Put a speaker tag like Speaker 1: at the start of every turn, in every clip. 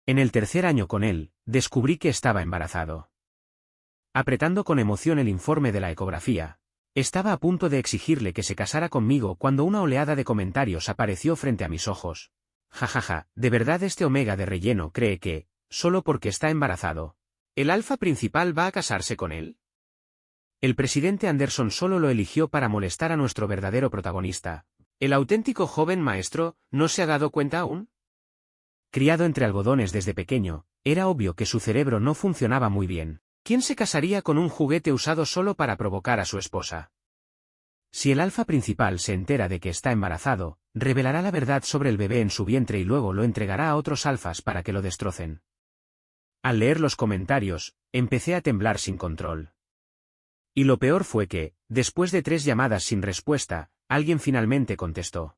Speaker 1: En el tercer año con él, descubrí que estaba embarazado. Apretando con emoción el informe de la ecografía, estaba a punto de exigirle que se casara conmigo cuando una oleada de comentarios apareció frente a mis ojos. Jajaja, ¿de verdad este omega de relleno cree que, solo porque está embarazado, el alfa principal va a casarse con él? El presidente Anderson solo lo eligió para molestar a nuestro verdadero protagonista. ¿El auténtico joven maestro no se ha dado cuenta aún? Criado entre algodones desde pequeño, era obvio que su cerebro no funcionaba muy bien. ¿Quién se casaría con un juguete usado solo para provocar a su esposa? Si el alfa principal se entera de que está embarazado, revelará la verdad sobre el bebé en su vientre y luego lo entregará a otros alfas para que lo destrocen. Al leer los comentarios, empecé a temblar sin control. Y lo peor fue que, después de 3 llamadas sin respuesta, alguien finalmente contestó.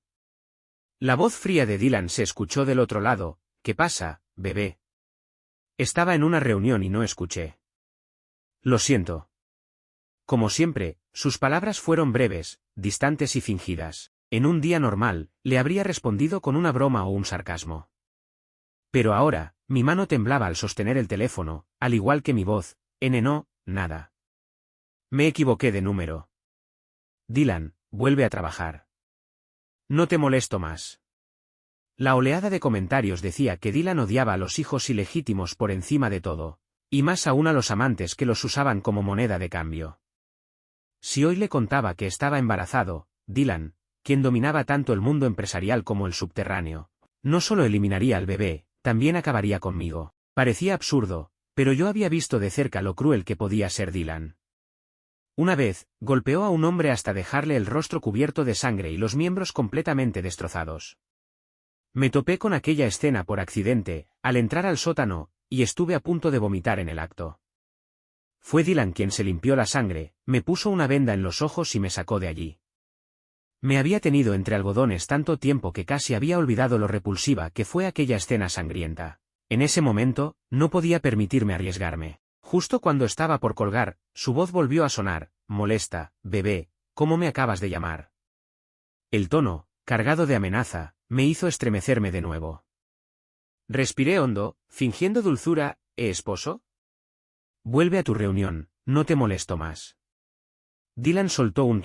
Speaker 1: La voz fría de Dylan se escuchó del otro lado. ¿Qué pasa, bebé? Estaba en una reunión y no escuché. Lo siento. Como siempre, sus palabras fueron breves, distantes y fingidas. En un día normal, le habría respondido con una broma o un sarcasmo. Pero ahora, mi mano temblaba al sostener el teléfono, al igual que mi voz. No, nada. Me equivoqué de número. Dylan, vuelve a trabajar. No te molesto más. La oleada de comentarios decía que Dylan odiaba a los hijos ilegítimos por encima de todo, y más aún a los amantes que los usaban como moneda de cambio. Si hoy le contaba que estaba embarazado, Dylan, quien dominaba tanto el mundo empresarial como el subterráneo, no solo eliminaría al bebé, también acabaría conmigo. Parecía absurdo, pero yo había visto de cerca lo cruel que podía ser Dylan. Una vez, golpeó a un hombre hasta dejarle el rostro cubierto de sangre y los miembros completamente destrozados. Me topé con aquella escena por accidente, al entrar al sótano, y estuve a punto de vomitar en el acto. Fue Dylan quien se limpió la sangre, me puso una venda en los ojos y me sacó de allí. Me había tenido entre algodones tanto tiempo que casi había olvidado lo repulsiva que fue aquella escena sangrienta. En ese momento, no podía permitirme arriesgarme. Justo cuando estaba por colgar, su voz volvió a sonar. Molesta, bebé, ¿cómo me acabas de llamar? El tono, cargado de amenaza, me hizo estremecerme de nuevo. Respiré hondo, fingiendo dulzura. ¿Esposo? Vuelve a tu reunión, no te molesto más. Dylan soltó un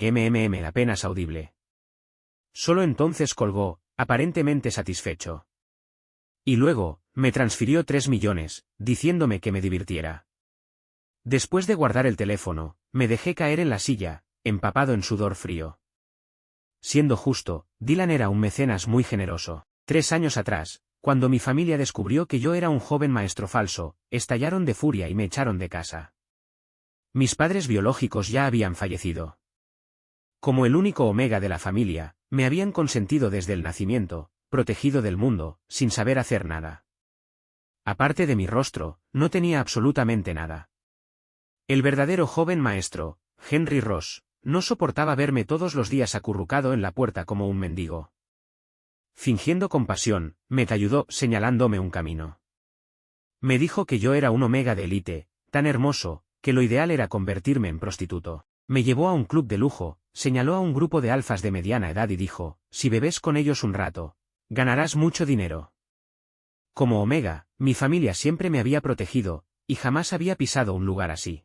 Speaker 1: apenas audible. Solo entonces colgó, aparentemente satisfecho. Y luego, me transfirió 3 millones, diciéndome que me divirtiera. Después de guardar el teléfono, me dejé caer en la silla, empapado en sudor frío. Siendo justo, Dylan era un mecenas muy generoso. 3 años atrás, cuando mi familia descubrió que yo era un joven maestro falso, estallaron de furia y me echaron de casa. Mis padres biológicos ya habían fallecido. Como el único omega de la familia, me habían consentido desde el nacimiento, protegido del mundo, sin saber hacer nada. Aparte de mi rostro, no tenía absolutamente nada. El verdadero joven maestro, Henry Ross, no soportaba verme todos los días acurrucado en la puerta como un mendigo. Fingiendo compasión, me ayudó señalándome un camino. Me dijo que yo era un omega de élite, tan hermoso, que lo ideal era convertirme en prostituto. Me llevó a un club de lujo, señaló a un grupo de alfas de mediana edad y dijo, si bebes con ellos un rato, ganarás mucho dinero. Como omega, mi familia siempre me había protegido, y jamás había pisado un lugar así.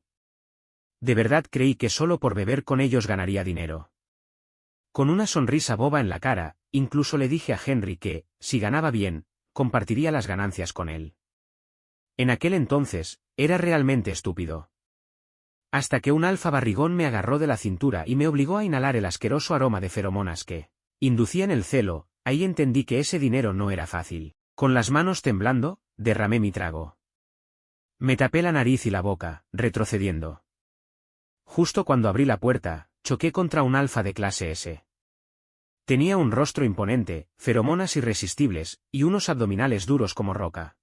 Speaker 1: De verdad creí que solo por beber con ellos ganaría dinero. Con una sonrisa boba en la cara, incluso le dije a Henry que, si ganaba bien, compartiría las ganancias con él. En aquel entonces, era realmente estúpido. Hasta que un alfa barrigón me agarró de la cintura y me obligó a inhalar el asqueroso aroma de feromonas que inducían el celo. Ahí entendí que ese dinero no era fácil. Con las manos temblando, derramé mi trago. Me tapé la nariz y la boca, retrocediendo. Justo cuando abrí la puerta, choqué contra un alfa de clase S. Tenía un rostro imponente, feromonas irresistibles, y unos abdominales duros como roca.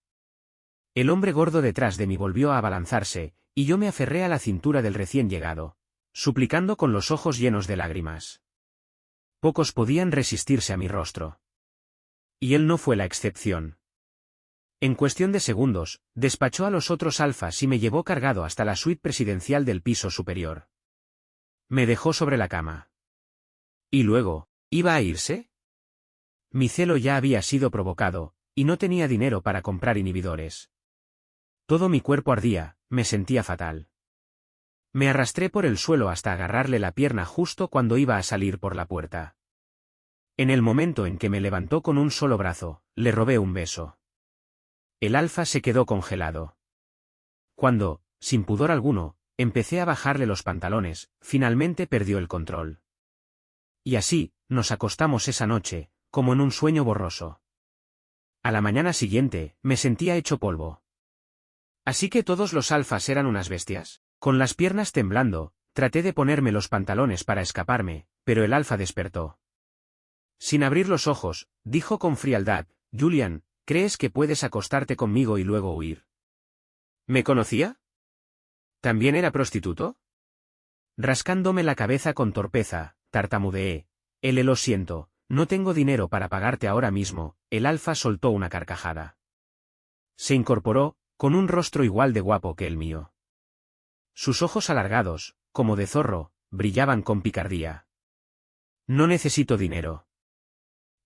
Speaker 1: El hombre gordo detrás de mí volvió a abalanzarse, y yo me aferré a la cintura del recién llegado, suplicando con los ojos llenos de lágrimas. Pocos podían resistirse a mi rostro. Y él no fue la excepción. En cuestión de segundos, despachó a los otros alfas y me llevó cargado hasta la suite presidencial del piso superior. Me dejó sobre la cama. ¿Y luego, iba a irse? Mi celo ya había sido provocado, y no tenía dinero para comprar inhibidores. Todo mi cuerpo ardía, me sentía fatal. Me arrastré por el suelo hasta agarrarle la pierna justo cuando iba a salir por la puerta. En el momento en que me levantó con un solo brazo, le robé un beso. El alfa se quedó congelado. Cuando, sin pudor alguno, empecé a bajarle los pantalones, finalmente perdió el control. Y así, nos acostamos esa noche, como en un sueño borroso. A la mañana siguiente, me sentía hecho polvo. Así que todos los alfas eran unas bestias. Con las piernas temblando, traté de ponerme los pantalones para escaparme, pero el alfa despertó. Sin abrir los ojos, dijo con frialdad: Julian, ¿crees que puedes acostarte conmigo y luego huir? ¿Me conocía? ¿También era prostituto? Rascándome la cabeza con torpeza, tartamudeé: Lo siento, no tengo dinero para pagarte ahora mismo. El alfa soltó una carcajada. Se incorporó, con un rostro igual de guapo que el mío. Sus ojos alargados, como de zorro, brillaban con picardía. No necesito dinero.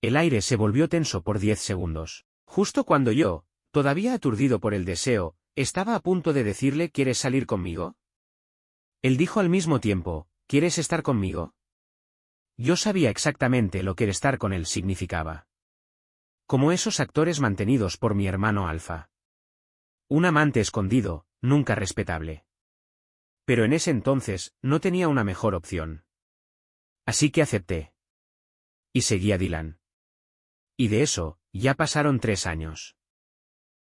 Speaker 1: El aire se volvió tenso por 10 segundos. Justo cuando yo, todavía aturdido por el deseo, estaba a punto de decirle: ¿quieres salir conmigo? Él dijo al mismo tiempo: ¿quieres estar conmigo? Yo sabía exactamente lo que estar con él significaba. Como esos actores mantenidos por mi hermano Alfa. Un amante escondido, nunca respetable. Pero en ese entonces, no tenía una mejor opción. Así que acepté. Y seguí a Dylan. Y de eso, ya pasaron 3 años.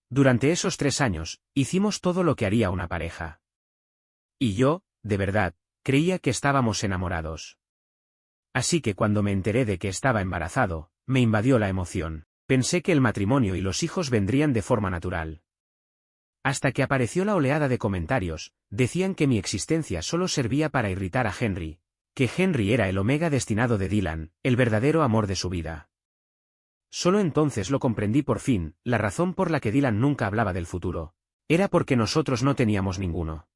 Speaker 1: Durante esos 3 años, hicimos todo lo que haría una pareja. Y yo, de verdad, creía que estábamos enamorados. Así que cuando me enteré de que estaba embarazado, me invadió la emoción. Pensé que el matrimonio y los hijos vendrían de forma natural. Hasta que apareció la oleada de comentarios, decían que mi existencia solo servía para irritar a Henry, que Henry era el omega destinado de Dylan, el verdadero amor de su vida. Solo entonces lo comprendí por fin: la razón por la que Dylan nunca hablaba del futuro. Era porque nosotros no teníamos ninguno.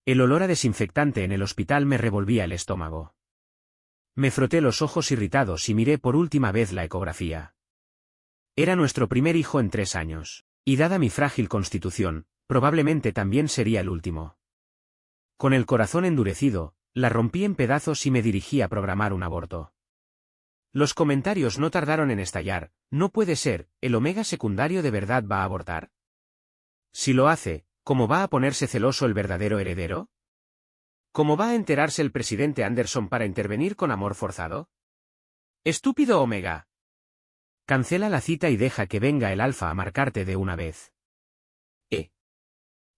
Speaker 1: El olor a desinfectante en el hospital me revolvía el estómago. Me froté los ojos irritados y miré por última vez la ecografía. Era nuestro primer hijo en 3 años. Y dada mi frágil constitución, probablemente también sería el último. Con el corazón endurecido, la rompí en pedazos y me dirigí a programar un aborto. Los comentarios no tardaron en estallar: no puede ser, ¿el omega secundario de verdad va a abortar? Si lo hace, ¿cómo va a ponerse celoso el verdadero heredero? ¿Cómo va a enterarse el presidente Anderson para intervenir con amor forzado? ¡Estúpido omega! Cancela la cita y deja que venga el alfa a marcarte de una vez.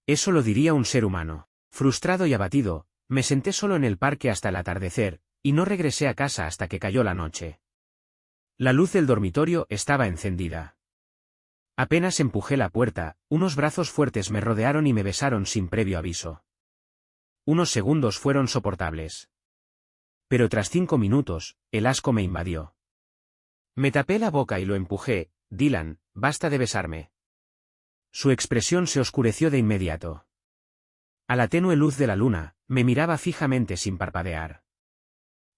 Speaker 1: Eso lo diría un ser humano. Frustrado y abatido, me senté solo en el parque hasta el atardecer, y no regresé a casa hasta que cayó la noche. La luz del dormitorio estaba encendida. Apenas empujé la puerta, unos brazos fuertes me rodearon y me besaron sin previo aviso. Unos segundos fueron soportables. Pero tras 5 minutos, el asco me invadió. Me tapé la boca y lo empujé: Dylan, basta de besarme. Su expresión se oscureció de inmediato. A la tenue luz de la luna, me miraba fijamente sin parpadear.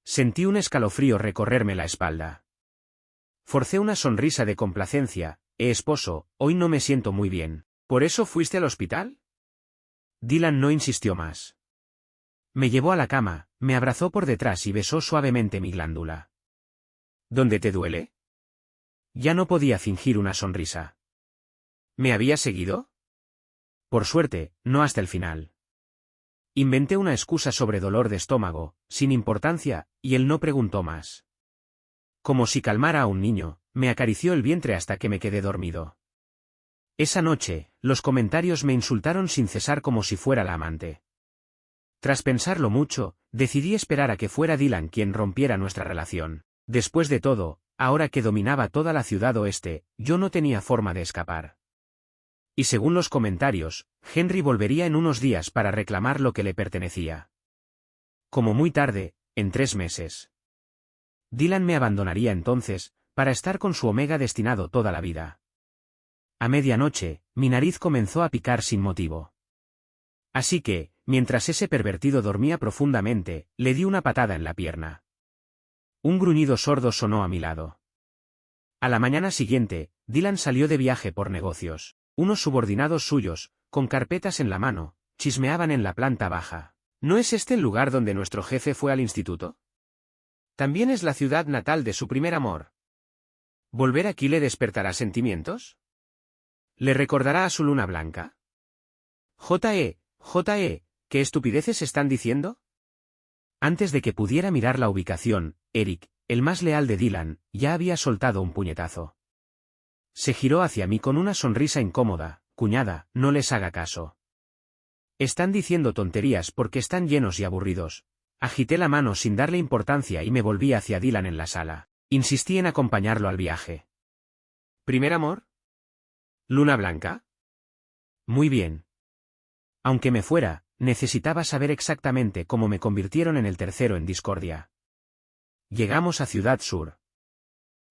Speaker 1: Sentí un escalofrío recorrerme la espalda. Forcé una sonrisa de complacencia: esposo, hoy no me siento muy bien. ¿Por eso fuiste al hospital? Dylan no insistió más. Me llevó a la cama, me abrazó por detrás y besó suavemente mi glándula. ¿Dónde te duele? Ya no podía fingir una sonrisa. ¿Me había seguido? Por suerte, no hasta el final. Inventé una excusa sobre dolor de estómago, sin importancia, y él no preguntó más. Como si calmara a un niño, me acarició el vientre hasta que me quedé dormido. Esa noche, los comentarios me insultaron sin cesar como si fuera la amante. Tras pensarlo mucho, decidí esperar a que fuera Dylan quien rompiera nuestra relación. Después de todo, ahora que dominaba toda la ciudad oeste, yo no tenía forma de escapar. Y según los comentarios, Henry volvería en unos días para reclamar lo que le pertenecía. Como muy tarde, en 3 meses. Dylan me abandonaría entonces, para estar con su omega destinado toda la vida. A medianoche, mi nariz comenzó a picar sin motivo. Así que, mientras ese pervertido dormía profundamente, le di una patada en la pierna. Un gruñido sordo sonó a mi lado. A la mañana siguiente, Dylan salió de viaje por negocios. Unos subordinados suyos, con carpetas en la mano, chismeaban en la planta baja. ¿No es este el lugar donde nuestro jefe fue al instituto? También es la ciudad natal de su primer amor. ¿Volver aquí le despertará sentimientos? ¿Le recordará a su luna blanca? J.E., ¿qué estupideces están diciendo? Antes de que pudiera mirar la ubicación, Eric, el más leal de Dylan, ya había soltado un puñetazo. Se giró hacia mí con una sonrisa incómoda. Cuñada, no les haga caso. Están diciendo tonterías porque están llenos y aburridos. Agité la mano sin darle importancia y me volví hacia Dylan en la sala. Insistí en acompañarlo al viaje. ¿Primer amor? ¿Luna blanca? Muy bien. Aunque me fuera, necesitaba saber exactamente cómo me convirtieron en el tercero en discordia. Llegamos a Ciudad Sur.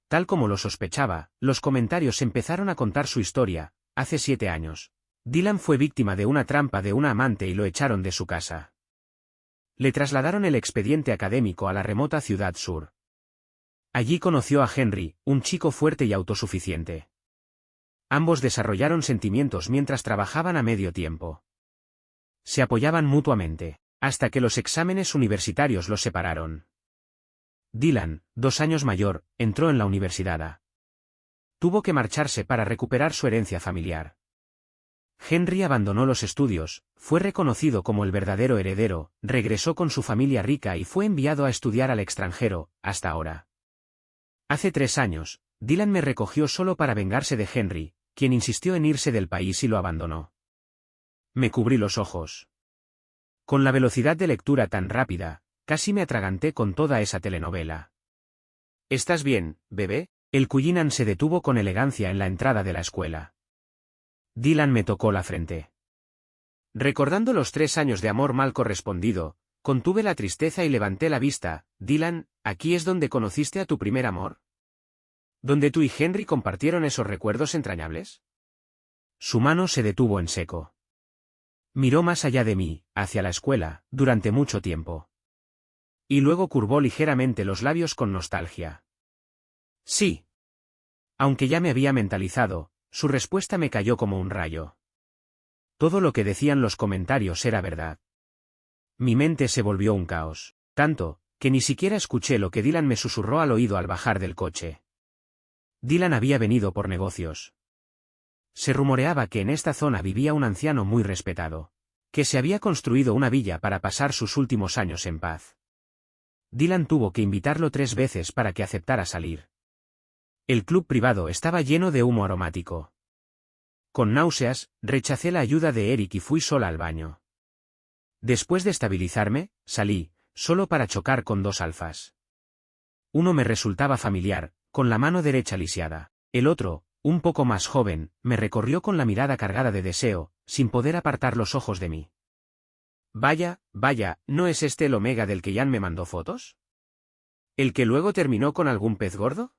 Speaker 1: Tal como lo sospechaba, los comentarios empezaron a contar su historia. Hace 7 años. Dylan fue víctima de una trampa de una amante y lo echaron de su casa. Le trasladaron el expediente académico a la remota Ciudad Sur. Allí conoció a Henry, un chico fuerte y autosuficiente. Ambos desarrollaron sentimientos mientras trabajaban a medio tiempo. Se apoyaban mutuamente, hasta que los exámenes universitarios los separaron. Dylan, 2 años mayor, entró en la universidad. Tuvo que marcharse para recuperar su herencia familiar. Henry abandonó los estudios, fue reconocido como el verdadero heredero, regresó con su familia rica y fue enviado a estudiar al extranjero, hasta ahora. Hace 3 años, Dylan me recogió solo para vengarse de Henry, quien insistió en irse del país y lo abandonó. Me cubrí los ojos. Con la velocidad de lectura tan rápida, casi me atraganté con toda esa telenovela. ¿Estás bien, bebé? El Cullinan se detuvo con elegancia en la entrada de la escuela. Dylan me tocó la frente. Recordando los 3 años de amor mal correspondido, contuve la tristeza y levanté la vista. Dylan, ¿aquí es donde conociste a tu primer amor? ¿Donde tú y Henry compartieron esos recuerdos entrañables? Su mano se detuvo en seco. Miró más allá de mí, hacia la escuela, durante mucho tiempo. Y luego curvó ligeramente los labios con nostalgia. Sí. Aunque ya me había mentalizado, su respuesta me cayó como un rayo. Todo lo que decían los comentarios era verdad. Mi mente se volvió un caos, tanto, que ni siquiera escuché lo que Dylan me susurró al oído al bajar del coche. Dylan había venido por negocios. Se rumoreaba que en esta zona vivía un anciano muy respetado, que se había construido una villa para pasar sus últimos años en paz. Dylan tuvo que invitarlo 3 veces para que aceptara salir. El club privado estaba lleno de humo aromático. Con náuseas, rechacé la ayuda de Eric y fui sola al baño. Después de estabilizarme, salí, solo para chocar con 2 alfas. Uno me resultaba familiar, con la mano derecha lisiada. El otro, un poco más joven, me recorrió con la mirada cargada de deseo, sin poder apartar los ojos de mí. Vaya, ¿no es este el Omega del que Jan me mandó fotos? ¿El que luego terminó con algún pez gordo?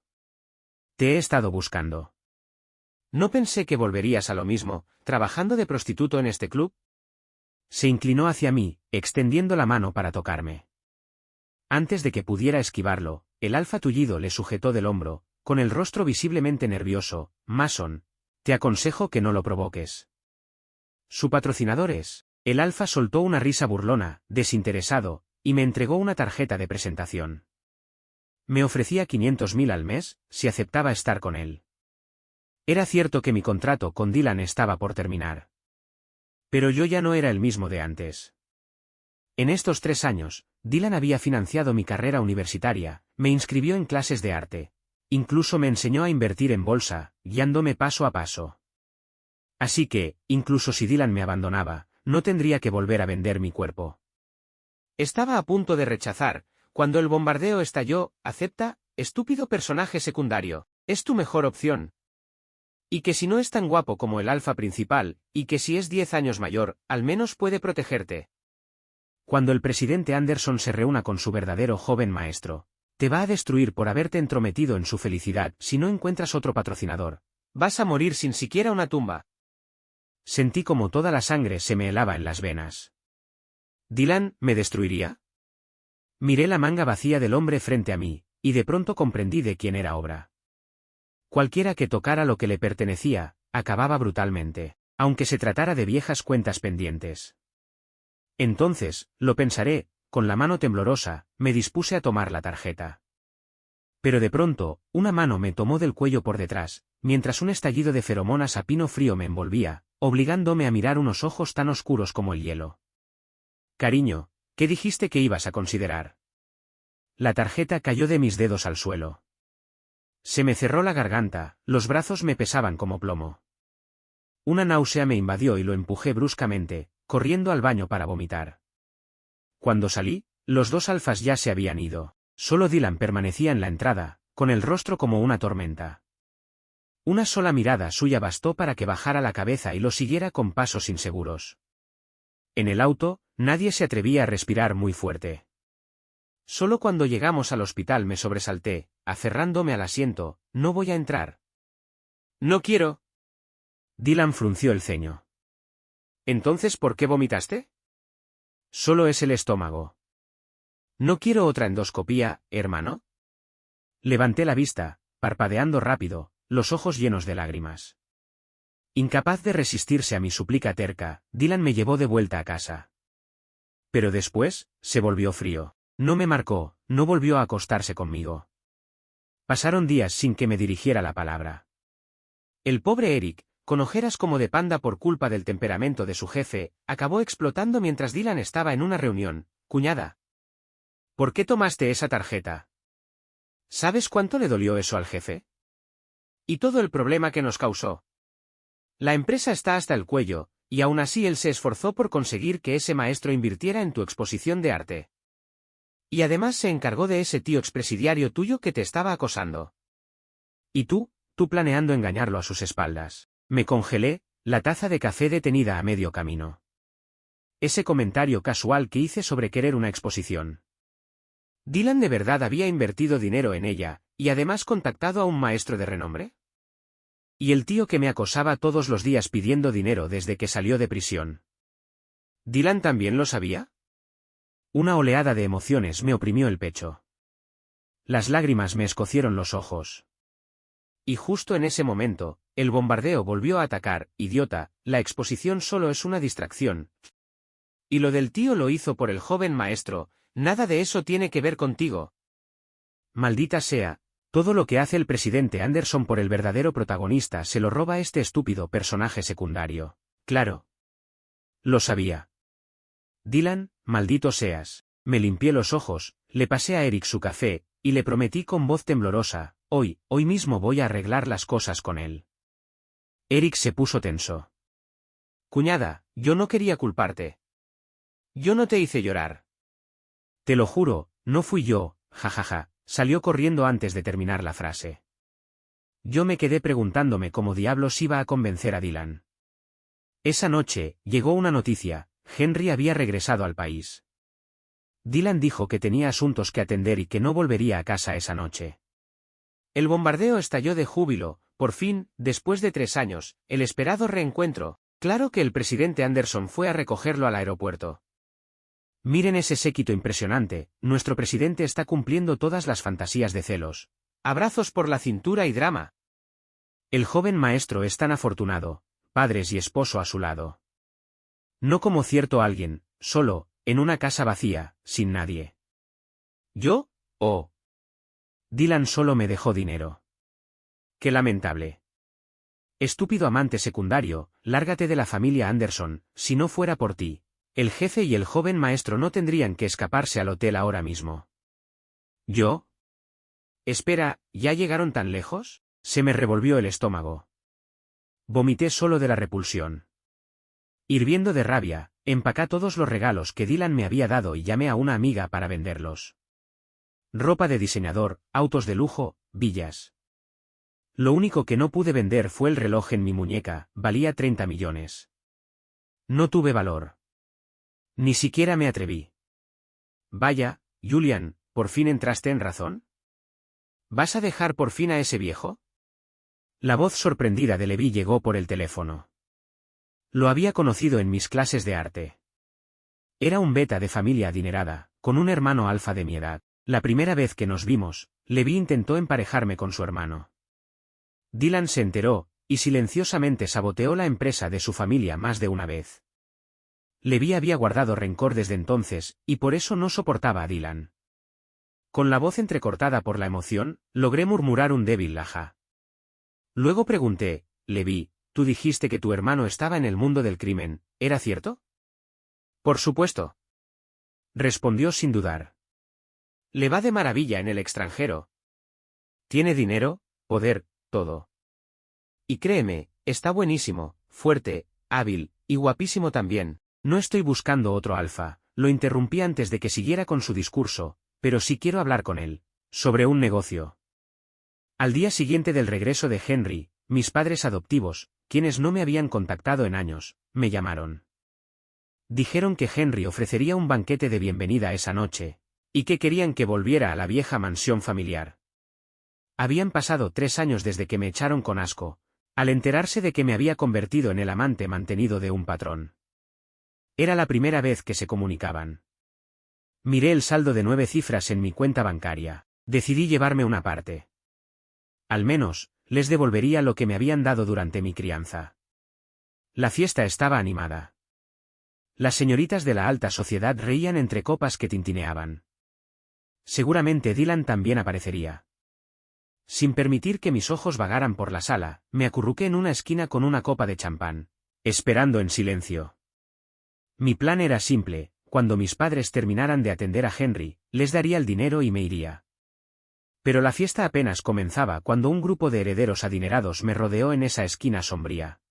Speaker 1: Te he estado buscando. No pensé que volverías a lo mismo, trabajando de prostituto en este club. Se inclinó hacia mí, extendiendo la mano para tocarme. Antes de que pudiera esquivarlo, el alfa tullido le sujetó del hombro, con el rostro visiblemente nervioso. Mason, te aconsejo que no lo provoques. Su patrocinador es. El alfa soltó una risa burlona, desinteresado, y me entregó una tarjeta de presentación. Me ofrecía 500.000 al mes, si aceptaba estar con él. Era cierto que mi contrato con Dylan estaba por terminar. Pero yo ya no era el mismo de antes. En estos 3 años, Dylan había financiado mi carrera universitaria, me inscribió en clases de arte. Incluso me enseñó a invertir en bolsa, guiándome paso a paso. Así que, incluso si Dylan me abandonaba, no tendría que volver a vender mi cuerpo. Estaba a punto de rechazar, cuando el bombardeo estalló. Acepta, estúpido personaje secundario, es tu mejor opción. Y que si no es tan guapo como el alfa principal, y que si es 10 años mayor, al menos puede protegerte. Cuando el presidente Anderson se reúna con su verdadero joven maestro, te va a destruir por haberte entrometido en su felicidad si no encuentras otro patrocinador. Vas a morir sin siquiera una tumba. Sentí como toda la sangre se me helaba en las venas. ¿Dylan me destruiría? Miré la manga vacía del hombre frente a mí, y de pronto comprendí de quién era obra. Cualquiera que tocara lo que le pertenecía, acababa brutalmente, aunque se tratara de viejas cuentas pendientes. Entonces, lo pensaré, con la mano temblorosa, me dispuse a tomar la tarjeta. Pero de pronto, una mano me tomó del cuello por detrás, mientras un estallido de feromonas a pino frío me envolvía, obligándome a mirar unos ojos tan oscuros como el hielo. Cariño, ¿qué dijiste que ibas a considerar? La tarjeta cayó de mis dedos al suelo. Se me cerró la garganta, los brazos me pesaban como plomo. Una náusea me invadió y lo empujé bruscamente, corriendo al baño para vomitar. Cuando salí, los dos alfas ya se habían ido. Solo Dylan permanecía en la entrada, con el rostro como una tormenta. Una sola mirada suya bastó para que bajara la cabeza y lo siguiera con pasos inseguros. En el auto, nadie se atrevía a respirar muy fuerte. Solo cuando llegamos al hospital me sobresalté, aferrándome al asiento, no voy a entrar. No quiero. Dylan frunció el ceño. ¿Entonces por qué vomitaste? Solo es el estómago. No quiero otra endoscopía, hermano. Levanté la vista, parpadeando rápido, los ojos llenos de lágrimas. Incapaz de resistirse a mi súplica terca, Dylan me llevó de vuelta a casa. Pero después, se volvió frío. No me marcó, no volvió a acostarse conmigo. Pasaron días sin que me dirigiera la palabra. El pobre Eric, con ojeras como de panda por culpa del temperamento de su jefe, acabó explotando mientras Dylan estaba en una reunión. Cuñada. ¿Por qué tomaste esa tarjeta? ¿Sabes cuánto le dolió eso al jefe? Y todo el problema que nos causó. La empresa está hasta el cuello, y aún así él se esforzó por conseguir que ese maestro invirtiera en tu exposición de arte. Y además se encargó de ese tío expresidiario tuyo que te estaba acosando. Y tú planeando engañarlo a sus espaldas. Me congelé, la taza de café detenida a medio camino. Ese comentario casual que hice sobre querer una exposición. ¿Dylan de verdad había invertido dinero en ella, y además contactado a un maestro de renombre? ¿Y el tío que me acosaba todos los días pidiendo dinero desde que salió de prisión? ¿Dylan también lo sabía? Una oleada de emociones me oprimió el pecho. Las lágrimas me escocieron los ojos. Y justo en ese momento, el bombardeo volvió a atacar. Idiota, la exposición solo es una distracción. Y lo del tío lo hizo por el joven maestro. Nada de eso tiene que ver contigo. Maldita sea, todo lo que hace el presidente Anderson por el verdadero protagonista se lo roba este estúpido personaje secundario. Claro. Lo sabía. Dylan, maldito seas. Me limpié los ojos, le pasé a Eric su café, y le prometí con voz temblorosa, hoy mismo voy a arreglar las cosas con él. Eric se puso tenso. Cuñada, yo no quería culparte. Yo no te hice llorar. Te lo juro, no fui yo, jajaja, salió corriendo antes de terminar la frase. Yo me quedé preguntándome cómo diablos iba a convencer a Dylan. Esa noche, llegó una noticia, Henry había regresado al país. Dylan dijo que tenía asuntos que atender y que no volvería a casa esa noche. El bombardeo estalló de júbilo, por fin, después de 3 años, el esperado reencuentro. Claro que el presidente Anderson fue a recogerlo al aeropuerto. Miren ese séquito impresionante, nuestro presidente está cumpliendo todas las fantasías de celos. Abrazos por la cintura y drama. El joven maestro es tan afortunado, padres y esposo a su lado. No como cierto alguien, solo, en una casa vacía, sin nadie. ¿Yo? Oh. Dylan solo me dejó dinero. Qué lamentable. Estúpido amante secundario, lárgate de la familia Anderson, si no fuera por ti. El jefe y el joven maestro no tendrían que escaparse al hotel ahora mismo. ¿Yo? Espera, ¿ya llegaron tan lejos? Se me revolvió el estómago. Vomité solo de la repulsión. Hirviendo de rabia, empacé todos los regalos que Dylan me había dado y llamé a una amiga para venderlos. Ropa de diseñador, autos de lujo, villas. Lo único que no pude vender fue el reloj en mi muñeca, valía 30 millones. No tuve valor. Ni siquiera me atreví. Vaya, Julian, ¿por fin entraste en razón? ¿Vas a dejar por fin a ese viejo? La voz sorprendida de Levi llegó por el teléfono. Lo había conocido en mis clases de arte. Era un beta de familia adinerada, con un hermano alfa de mi edad. La primera vez que nos vimos, Levi intentó emparejarme con su hermano. Dylan se enteró, y silenciosamente saboteó la empresa de su familia más de una vez. Levi había guardado rencor desde entonces, y por eso no soportaba a Dylan. Con la voz entrecortada por la emoción, logré murmurar un débil laja. Luego pregunté, Levi, tú dijiste que tu hermano estaba en el mundo del crimen, ¿era cierto? Por supuesto. Respondió sin dudar. Le va de maravilla en el extranjero. Tiene dinero, poder, todo. Y créeme, está buenísimo, fuerte, hábil, y guapísimo también. No estoy buscando otro alfa, lo interrumpí antes de que siguiera con su discurso, pero sí quiero hablar con él. Sobre un negocio. Al día siguiente del regreso de Henry, mis padres adoptivos, quienes no me habían contactado en años, me llamaron. Dijeron que Henry ofrecería un banquete de bienvenida esa noche, y que querían que volviera a la vieja mansión familiar. Habían pasado 3 años desde que me echaron con asco, al enterarse de que me había convertido en el amante mantenido de un patrón. Era la primera vez que se comunicaban. Miré el saldo de 9 cifras en mi cuenta bancaria. Decidí llevarme una parte. Al menos, les devolvería lo que me habían dado durante mi crianza. La fiesta estaba animada. Las señoritas de la alta sociedad reían entre copas que tintineaban. Seguramente Dylan también aparecería. Sin permitir que mis ojos vagaran por la sala, me acurruqué en una esquina con una copa de champán, esperando en silencio. Mi plan era simple: cuando mis padres terminaran de atender a Henry, les daría el dinero y me iría. Pero la fiesta apenas comenzaba cuando un grupo de herederos adinerados me rodeó en esa esquina sombría.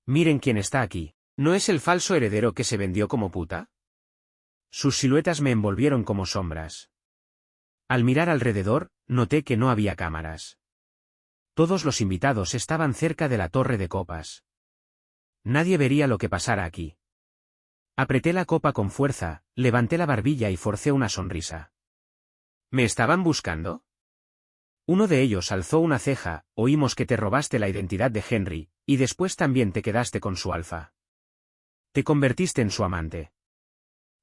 Speaker 1: Miren quién está aquí. ¿No es el falso heredero que se vendió como puta? Sus siluetas me envolvieron como sombras. Al mirar alrededor, noté que no había cámaras. Todos los invitados estaban cerca de la torre de copas. Nadie vería lo que pasara aquí. Apreté la copa con fuerza, levanté la barbilla y forcé una sonrisa. ¿Me estaban buscando? Uno de ellos alzó una ceja: oímos que te robaste la identidad de Henry, y después también te quedaste con su alfa. Te convertiste en su amante.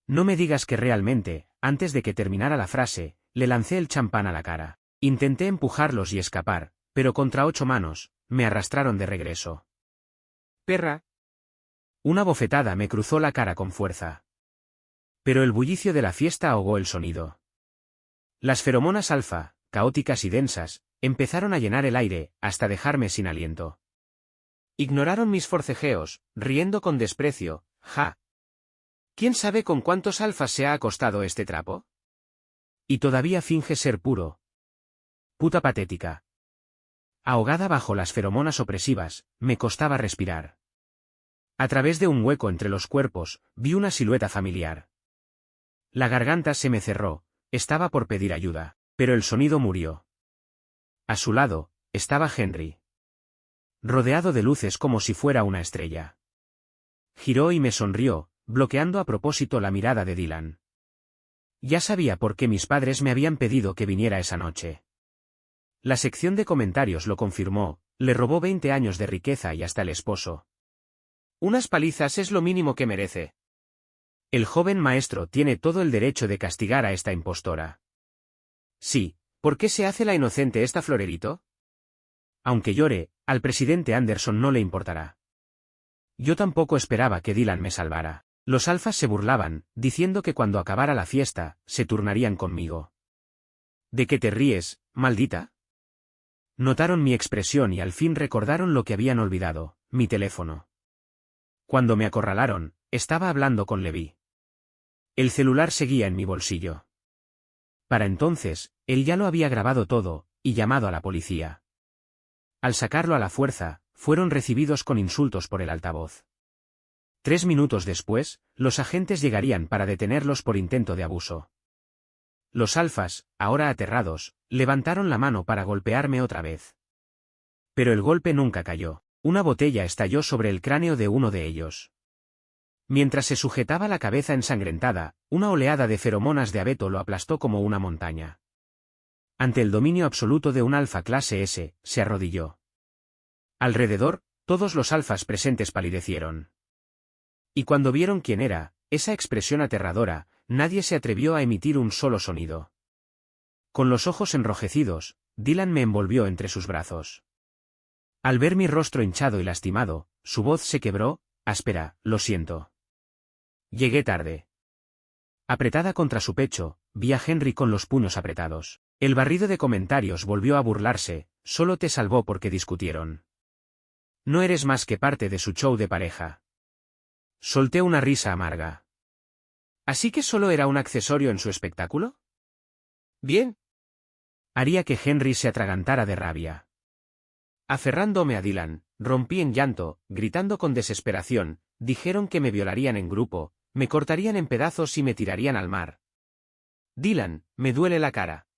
Speaker 1: No me digas que realmente, antes de que terminara la frase, le lancé el champán a la cara. Intenté empujarlos y escapar, pero contra 8 manos, me arrastraron de regreso. ¡Perra! Una bofetada me cruzó la cara con fuerza. Pero el bullicio de la fiesta ahogó el sonido. Las feromonas alfa, caóticas y densas, empezaron a llenar el aire, hasta dejarme sin aliento. Ignoraron mis forcejeos, riendo con desprecio. ¡Ja! ¿Quién sabe con cuántos alfas se ha acostado este trapo? Y todavía finge ser puro. Puta patética. Ahogada bajo las feromonas opresivas, me costaba respirar. A través de un hueco entre los cuerpos, vi una silueta familiar. La garganta se me cerró, estaba por pedir ayuda, pero el sonido murió. A su lado, estaba Henry. Rodeado de luces como si fuera una estrella. Giró y me sonrió, bloqueando a propósito la mirada de Dylan. Ya sabía por qué mis padres me habían pedido que viniera esa noche. La sección de comentarios lo confirmó: le robó 20 años de riqueza y hasta el esposo. Unas palizas es lo mínimo que merece. El joven maestro tiene todo el derecho de castigar a esta impostora. Sí, ¿por qué se hace la inocente esta florerito? Aunque llore, al presidente Anderson no le importará. Yo tampoco esperaba que Dylan me salvara. Los alfas se burlaban, diciendo que cuando acabara la fiesta, se turnarían conmigo. ¿De qué te ríes, maldita? Notaron mi expresión y al fin recordaron lo que habían olvidado: mi teléfono. Cuando me acorralaron, estaba hablando con Levi. El celular seguía en mi bolsillo. Para entonces, él ya lo había grabado todo, y llamado a la policía. Al sacarlo a la fuerza, fueron recibidos con insultos por el altavoz. 3 minutos después, los agentes llegarían para detenerlos por intento de abuso. Los alfas, ahora aterrados, levantaron la mano para golpearme otra vez. Pero el golpe nunca cayó. Una botella estalló sobre el cráneo de uno de ellos. Mientras se sujetaba la cabeza ensangrentada, una oleada de feromonas de abeto lo aplastó como una montaña. Ante el dominio absoluto de un alfa clase S, se arrodilló. Alrededor, todos los alfas presentes palidecieron. Y cuando vieron quién era, esa expresión aterradora, nadie se atrevió a emitir un solo sonido. Con los ojos enrojecidos, Dylan me envolvió entre sus brazos. Al ver mi rostro hinchado y lastimado, su voz se quebró. Áspera, lo siento. Llegué tarde. Apretada contra su pecho, vi a Henry con los puños apretados. El barrido de comentarios volvió a burlarse. Solo te salvó porque discutieron. No eres más que parte de su show de pareja. Solté una risa amarga. ¿Así que solo era un accesorio en su espectáculo? Bien. Haría que Henry se atragantara de rabia. Aferrándome a Dylan, rompí en llanto, gritando con desesperación. Dijeron que me violarían en grupo, me cortarían en pedazos y me tirarían al mar. Dylan, me duele la cara.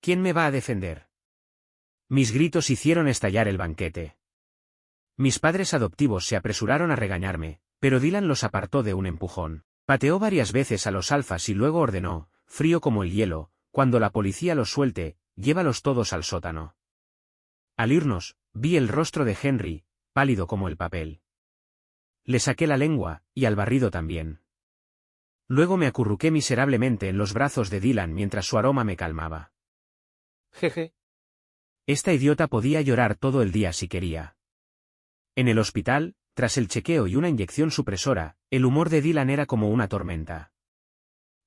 Speaker 1: ¿Quién me va a defender? Mis gritos hicieron estallar el banquete. Mis padres adoptivos se apresuraron a regañarme, pero Dylan los apartó de un empujón. Pateó varias veces a los alfas y luego ordenó, frío como el hielo, cuando la policía los suelte, llévalos todos al sótano. Al irnos, vi el rostro de Henry, pálido como el papel. Le saqué la lengua, y al barrido también. Luego me acurruqué miserablemente en los brazos de Dylan mientras su aroma me calmaba. Jeje. Esta idiota podía llorar todo el día si quería. En el hospital, tras el chequeo y una inyección supresora, el humor de Dylan era como una tormenta.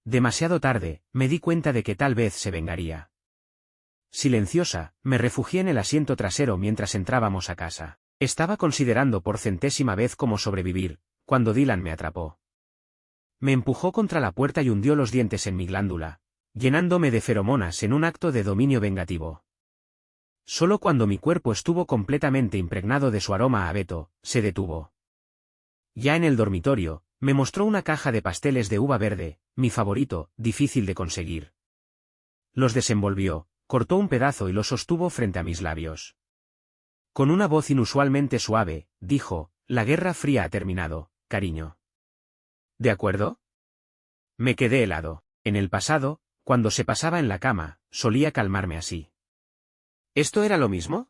Speaker 1: Demasiado tarde, me di cuenta de que tal vez se vengaría. Silenciosa, me refugié en el asiento trasero mientras entrábamos a casa. Estaba considerando por centésima vez cómo sobrevivir, cuando Dylan me atrapó. Me empujó contra la puerta y hundió los dientes en mi glándula, llenándome de feromonas en un acto de dominio vengativo. Solo cuando mi cuerpo estuvo completamente impregnado de su aroma a abeto, se detuvo. Ya en el dormitorio, me mostró una caja de pasteles de uva verde, mi favorito, difícil de conseguir. Los desenvolvió, cortó un pedazo y lo sostuvo frente a mis labios. Con una voz inusualmente suave, dijo, la Guerra Fría ha terminado, cariño. ¿De acuerdo? Me quedé helado. En el pasado, cuando se pasaba en la cama, solía calmarme así. ¿Esto era lo mismo?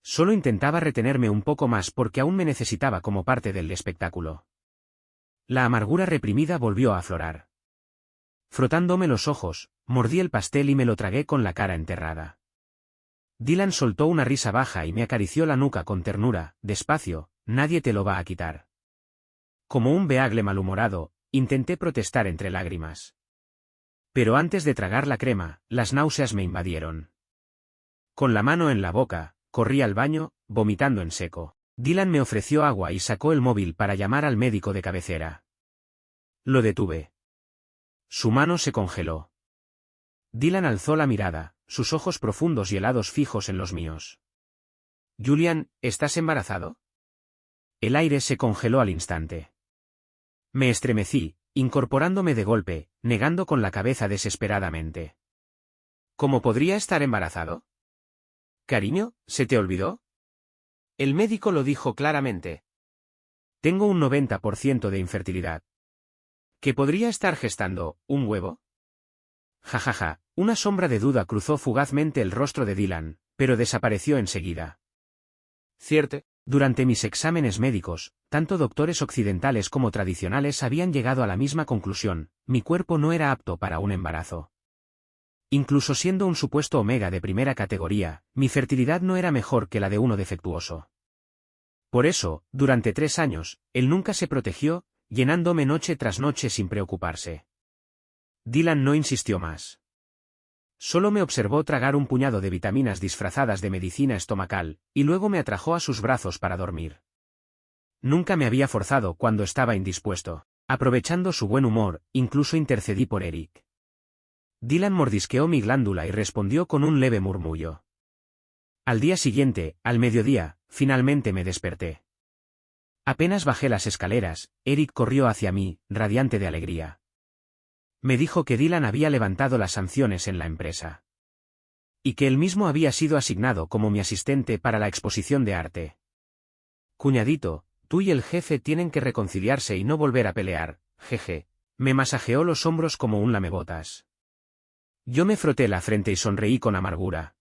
Speaker 1: Solo intentaba retenerme un poco más porque aún me necesitaba como parte del espectáculo. La amargura reprimida volvió a aflorar. Frotándome los ojos, mordí el pastel y me lo tragué con la cara enterrada. Dylan soltó una risa baja y me acarició la nuca con ternura. Despacio, nadie te lo va a quitar. Como un beagle malhumorado, intenté protestar entre lágrimas. Pero antes de tragar la crema, las náuseas me invadieron. Con la mano en la boca, corrí al baño, vomitando en seco. Dylan me ofreció agua y sacó el móvil para llamar al médico de cabecera. Lo detuve. Su mano se congeló. Dylan alzó la mirada, sus ojos profundos y helados fijos en los míos. Julian, ¿estás embarazado? El aire se congeló al instante. Me estremecí, incorporándome de golpe, negando con la cabeza desesperadamente. ¿Cómo podría estar embarazado? Cariño, ¿se te olvidó? El médico lo dijo claramente. Tengo un 90% de infertilidad. ¿Qué podría estar gestando, un huevo? Jajaja, una sombra de duda cruzó fugazmente el rostro de Dylan, pero desapareció enseguida. Cierto. Durante mis exámenes médicos, tanto doctores occidentales como tradicionales habían llegado a la misma conclusión, mi cuerpo no era apto para un embarazo. Incluso siendo un supuesto omega de primera categoría, mi fertilidad no era mejor que la de uno defectuoso. Por eso, durante 3 años, él nunca se protegió, llenándome noche tras noche sin preocuparse. Dylan no insistió más. Solo me observó tragar un puñado de vitaminas disfrazadas de medicina estomacal, y luego me atrajo a sus brazos para dormir. Nunca me había forzado cuando estaba indispuesto. Aprovechando su buen humor, incluso intercedí por Eric. Dylan mordisqueó mi glándula y respondió con un leve murmullo. Al día siguiente, al mediodía, finalmente me desperté. Apenas bajé las escaleras, Eric corrió hacia mí, radiante de alegría. Me dijo que Dylan había levantado las sanciones en la empresa. Y que él mismo había sido asignado como mi asistente para la exposición de arte. Cuñadito, tú y el jefe tienen que reconciliarse y no volver a pelear, jeje. Me masajeó los hombros como un lamebotas. Yo me froté la frente y sonreí con amargura.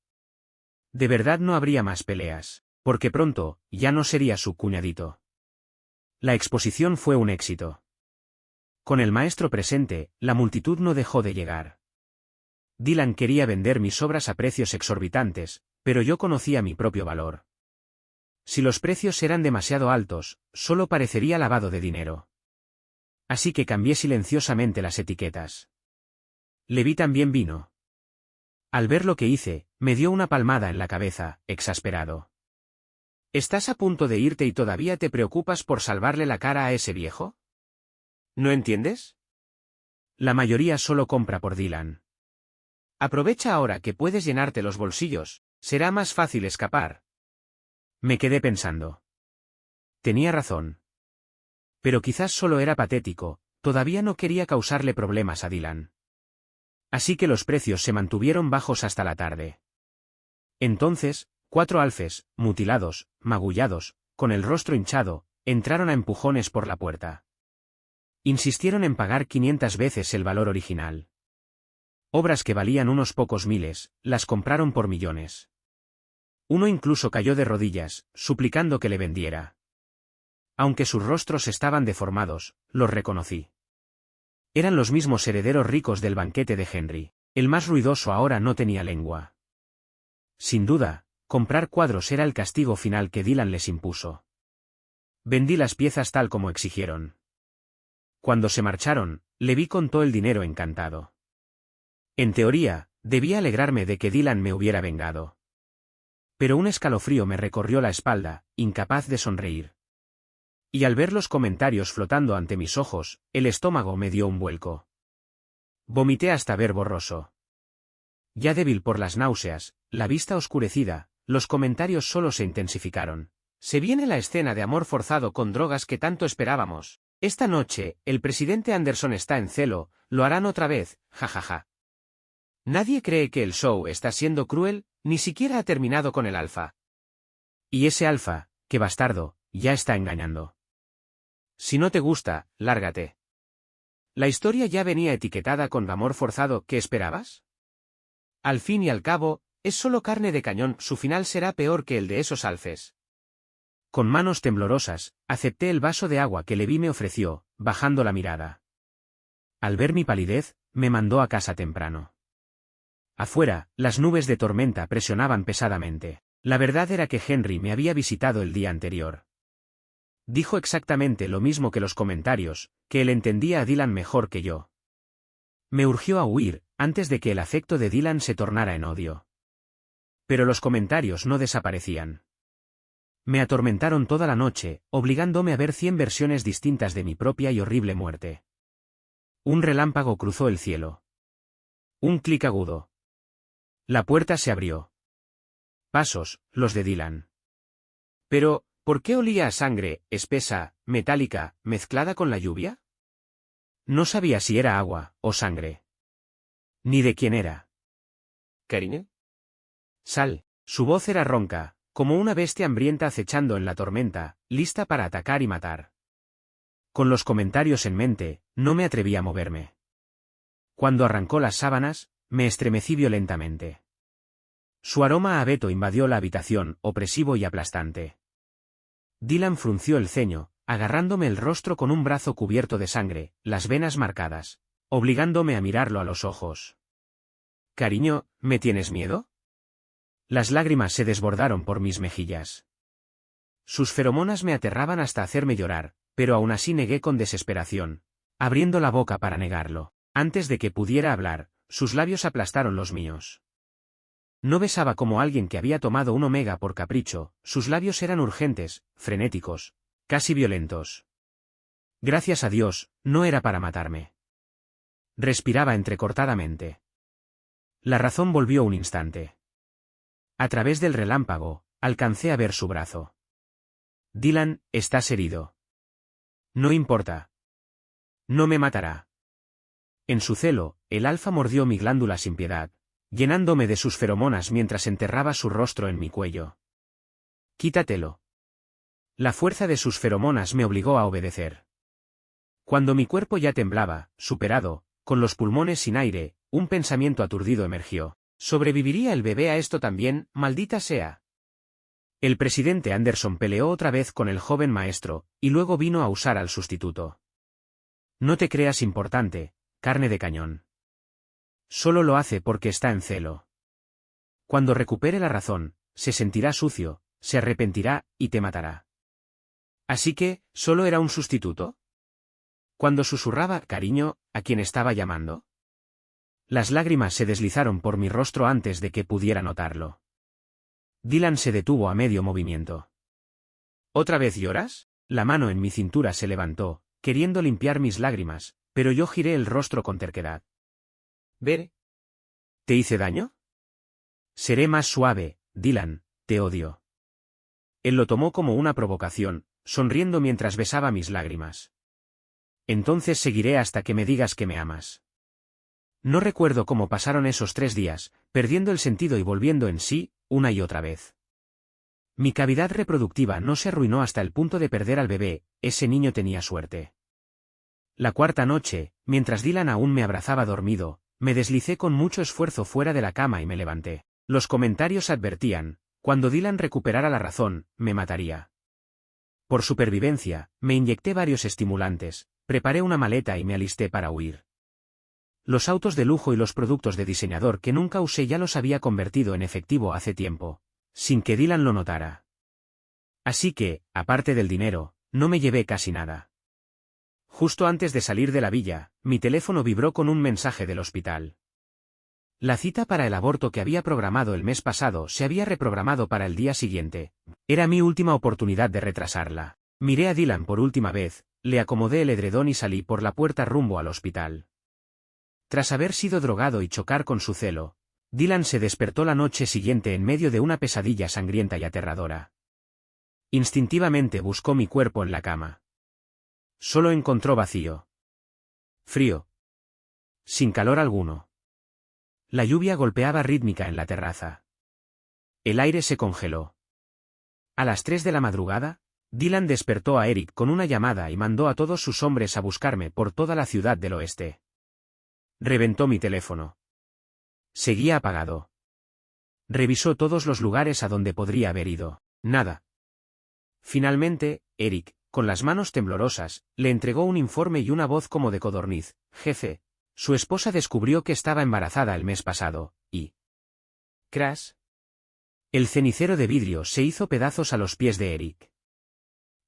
Speaker 1: De verdad no habría más peleas, porque pronto, ya no sería su cuñadito. La exposición fue un éxito. Con el maestro presente, la multitud no dejó de llegar. Dylan quería vender mis obras a precios exorbitantes, pero yo conocía mi propio valor. Si los precios eran demasiado altos, solo parecería lavado de dinero. Así que cambié silenciosamente las etiquetas. Levi también vino. Al ver lo que hice, me dio una palmada en la cabeza, exasperado. ¿Estás a punto de irte y todavía te preocupas por salvarle la cara a ese viejo? ¿No entiendes? La mayoría solo compra por Dylan. Aprovecha ahora que puedes llenarte los bolsillos, será más fácil escapar. Me quedé pensando. Tenía razón. Pero quizás solo era patético, todavía no quería causarle problemas a Dylan. Así que los precios se mantuvieron bajos hasta la tarde. Entonces, 4 alfes, mutilados, magullados, con el rostro hinchado, entraron a empujones por la puerta. Insistieron en pagar 500 veces el valor original. Obras que valían unos pocos miles, las compraron por millones. Uno incluso cayó de rodillas, suplicando que le vendiera. Aunque sus rostros estaban deformados, los reconocí. Eran los mismos herederos ricos del banquete de Henry. El más ruidoso ahora no tenía lengua. Sin duda, comprar cuadros era el castigo final que Dylan les impuso. Vendí las piezas tal como exigieron. Cuando se marcharon, Levi contó el dinero encantado. En teoría, debía alegrarme de que Dylan me hubiera vengado. Pero un escalofrío me recorrió la espalda, incapaz de sonreír. Y al ver los comentarios flotando ante mis ojos, el estómago me dio un vuelco. Vomité hasta ver borroso. Ya débil por las náuseas, la vista oscurecida, los comentarios solo se intensificaron. Se viene la escena de amor forzado con drogas que tanto esperábamos. Esta noche, el presidente Anderson está en celo, lo harán otra vez, jajaja. Nadie cree que el show está siendo cruel, ni siquiera ha terminado con el alfa. Y ese alfa, qué bastardo, ya está engañando. Si no te gusta, lárgate. La historia ya venía etiquetada con amor forzado, ¿qué esperabas? Al fin y al cabo, es solo carne de cañón, su final será peor que el de esos alfes. Con manos temblorosas, acepté el vaso de agua que Levi me ofreció, bajando la mirada. Al ver mi palidez, me mandó a casa temprano. Afuera, las nubes de tormenta presionaban pesadamente. La verdad era que Henry me había visitado el día anterior. Dijo exactamente lo mismo que los comentarios, que él entendía a Dylan mejor que yo. Me urgió a huir, antes de que el afecto de Dylan se tornara en odio. Pero los comentarios no desaparecían. Me atormentaron toda la noche, obligándome a ver 100 versiones distintas de mi propia y horrible muerte. Un relámpago cruzó el cielo. Un clic agudo. La puerta se abrió. Pasos, los de Dylan. Pero, ¿por qué olía a sangre, espesa, metálica, mezclada con la lluvia? No sabía si era agua o sangre. Ni de quién era. ¿Karine? Sal. Su voz era ronca, como una bestia hambrienta acechando en la tormenta, lista para atacar y matar. Con los comentarios en mente, no me atreví a moverme. Cuando arrancó las sábanas, me estremecí violentamente. Su aroma a abeto invadió la habitación, opresivo y aplastante. Dylan frunció el ceño, agarrándome el rostro con un brazo cubierto de sangre, las venas marcadas, obligándome a mirarlo a los ojos. «Cariño, ¿me tienes miedo?» Las lágrimas se desbordaron por mis mejillas. Sus feromonas me aterraban hasta hacerme llorar, pero aún así negué con desesperación, abriendo la boca para negarlo. Antes de que pudiera hablar, sus labios aplastaron los míos. No besaba como alguien que había tomado un omega por capricho, sus labios eran urgentes, frenéticos, casi violentos. Gracias a Dios, no era para matarme. Respiraba entrecortadamente. La razón volvió un instante. A través del relámpago, alcancé a ver su brazo. Dylan, estás herido. No importa. No me matará. En su celo, el alfa mordió mi glándula sin piedad, llenándome de sus feromonas mientras enterraba su rostro en mi cuello. Quítatelo. La fuerza de sus feromonas me obligó a obedecer. Cuando mi cuerpo ya temblaba, superado, con los pulmones sin aire, un pensamiento aturdido emergió. ¿Sobreviviría el bebé a esto también, maldita sea? El presidente Anderson peleó otra vez con el joven maestro, y luego vino a usar al sustituto. No te creas importante, carne de cañón. Solo lo hace porque está en celo. Cuando recupere la razón, se sentirá sucio, se arrepentirá y te matará. Así que, ¿solo era un sustituto? Cuando susurraba, cariño, a quien estaba llamando. Las lágrimas se deslizaron por mi rostro antes de que pudiera notarlo. Dylan se detuvo a medio movimiento. ¿Otra vez lloras? La mano en mi cintura se levantó, queriendo limpiar mis lágrimas, pero yo giré el rostro con terquedad. ¿Ver? ¿Te hice daño? Seré más suave, Dylan, te odio. Él lo tomó como una provocación, sonriendo mientras besaba mis lágrimas. Entonces seguiré hasta que me digas que me amas. No recuerdo cómo pasaron esos 3 días, perdiendo el sentido y volviendo en sí, una y otra vez. Mi cavidad reproductiva no se arruinó hasta el punto de perder al bebé, ese niño tenía suerte. La cuarta noche, mientras Dylan aún me abrazaba dormido, me deslicé con mucho esfuerzo fuera de la cama y me levanté. Los comentarios advertían, cuando Dylan recuperara la razón, me mataría. Por supervivencia, me inyecté varios estimulantes, preparé una maleta y me alisté para huir. Los autos de lujo y los productos de diseñador que nunca usé ya los había convertido en efectivo hace tiempo, sin que Dylan lo notara. Así que, aparte del dinero, no me llevé casi nada. Justo antes de salir de la villa, mi teléfono vibró con un mensaje del hospital. La cita para el aborto que había programado el mes pasado se había reprogramado para el día siguiente. Era mi última oportunidad de retrasarla. Miré a Dylan por última vez, le acomodé el edredón y salí por la puerta rumbo al hospital. Tras haber sido drogado y chocar con su celo, Dylan se despertó la noche siguiente en medio de una pesadilla sangrienta y aterradora. Instintivamente buscó mi cuerpo en la cama. Solo encontró vacío. Frío. Sin calor alguno. La lluvia golpeaba rítmica en la terraza. El aire se congeló. A las 3 de la madrugada, Dylan despertó a Eric con una llamada y mandó a todos sus hombres a buscarme por toda la ciudad del oeste. Reventó mi teléfono. Seguía apagado. Revisó todos los lugares a donde podría haber ido. Nada. Finalmente, Eric, con las manos temblorosas, le entregó un informe y una voz como de codorniz. Jefe, su esposa descubrió que estaba embarazada el mes pasado, y... ¿Crash? El cenicero de vidrio se hizo pedazos a los pies de Eric.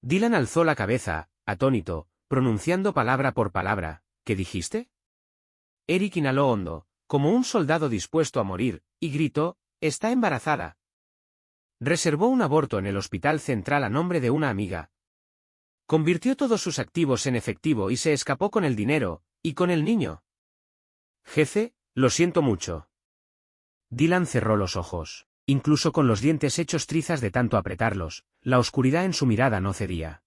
Speaker 1: Dylan alzó la cabeza, atónito, pronunciando palabra por palabra. ¿Qué dijiste? Eric inhaló hondo, como un soldado dispuesto a morir, y gritó, «¡Está embarazada!». Reservó un aborto en el hospital central a nombre de una amiga. Convirtió todos sus activos en efectivo y se escapó con el dinero, y con el niño. Jefe, lo siento mucho. Dylan cerró los ojos. Incluso con los dientes hechos trizas de tanto apretarlos, la oscuridad en su mirada no cedía.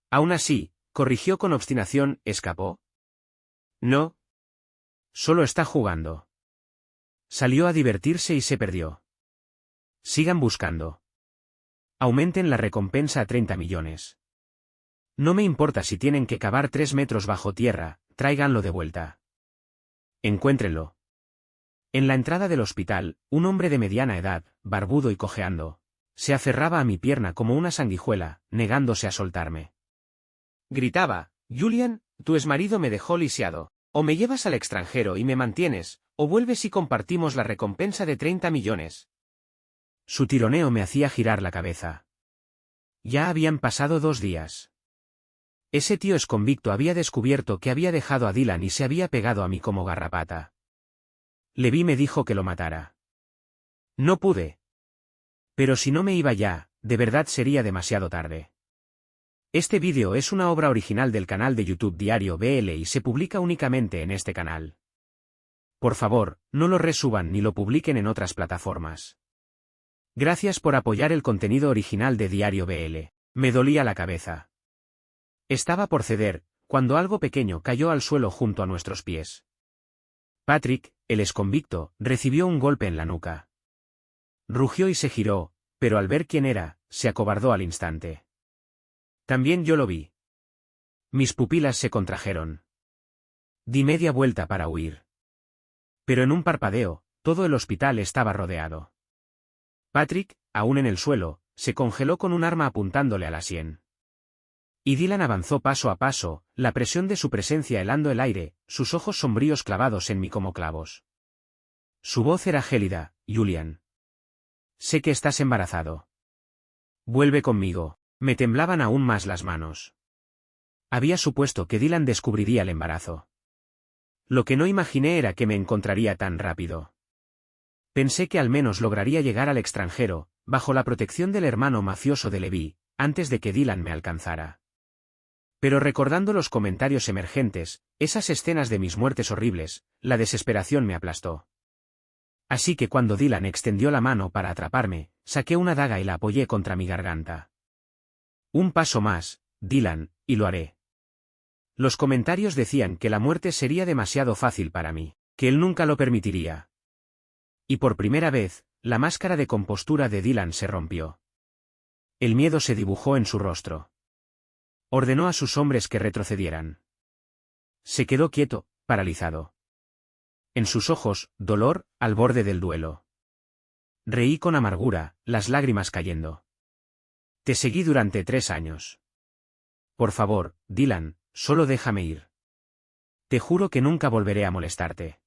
Speaker 1: Aún así, corrigió con obstinación, ¿escapó? No. Solo está jugando. Salió a divertirse y se perdió. Sigan buscando. Aumenten la recompensa a 30 millones. No me importa si tienen que cavar 3 metros bajo tierra, tráiganlo de vuelta. Encuéntrenlo. En la entrada del hospital, un hombre de mediana edad, barbudo y cojeando, se aferraba a mi pierna como una sanguijuela, negándose a soltarme. Gritaba, «Julian, tu exmarido me dejó lisiado. O me llevas al extranjero y me mantienes, o vuelves y compartimos la recompensa de 30 millones». Su tironeo me hacía girar la cabeza. Ya habían pasado 2 días. Ese tío exconvicto había descubierto que había dejado a Dylan y se había pegado a mí como garrapata. Levi me dijo que lo matara. No pude. Pero si no me iba ya, de verdad sería demasiado tarde. Este vídeo es una obra original del canal de YouTube Diario BL y se publica únicamente en este canal. Por favor, no lo resuban ni lo publiquen en otras plataformas. Gracias por apoyar el contenido original de Diario BL. Me dolía la cabeza. Estaba por ceder, cuando algo pequeño cayó al suelo junto a nuestros pies. Patrick, el exconvicto, recibió un golpe en la nuca. Rugió y se giró, pero al ver quién era, se acobardó al instante. También yo lo vi. Mis pupilas se contrajeron. Di media vuelta para huir. Pero en un parpadeo, todo el hospital estaba rodeado. Patrick, aún en el suelo, se congeló con un arma apuntándole a la sien. Y Dylan avanzó paso a paso, la presión de su presencia helando el aire, sus ojos sombríos clavados en mí como clavos. Su voz era gélida, «Julian. Sé que estás embarazado. Vuelve conmigo. Me temblaban aún más las manos. Había supuesto que Dylan descubriría el embarazo. Lo que no imaginé era que me encontraría tan rápido. Pensé que al menos lograría llegar al extranjero, bajo la protección del hermano mafioso de Levi, antes de que Dylan me alcanzara. Pero recordando los comentarios emergentes, esas escenas de mis muertes horribles, la desesperación me aplastó. Así que cuando Dylan extendió la mano para atraparme, saqué una daga y la apoyé contra mi garganta. Un paso más, Dylan, y lo haré. Los comentarios decían que la muerte sería demasiado fácil para mí, que él nunca lo permitiría. Y por primera vez, la máscara de compostura de Dylan se rompió. El miedo se dibujó en su rostro. Ordenó a sus hombres que retrocedieran. Se quedó quieto, paralizado. En sus ojos, dolor, al borde del duelo. Reí con amargura, las lágrimas cayendo. Te seguí durante 3 años. Por favor, Dylan, solo déjame ir. Te juro que nunca volveré a molestarte.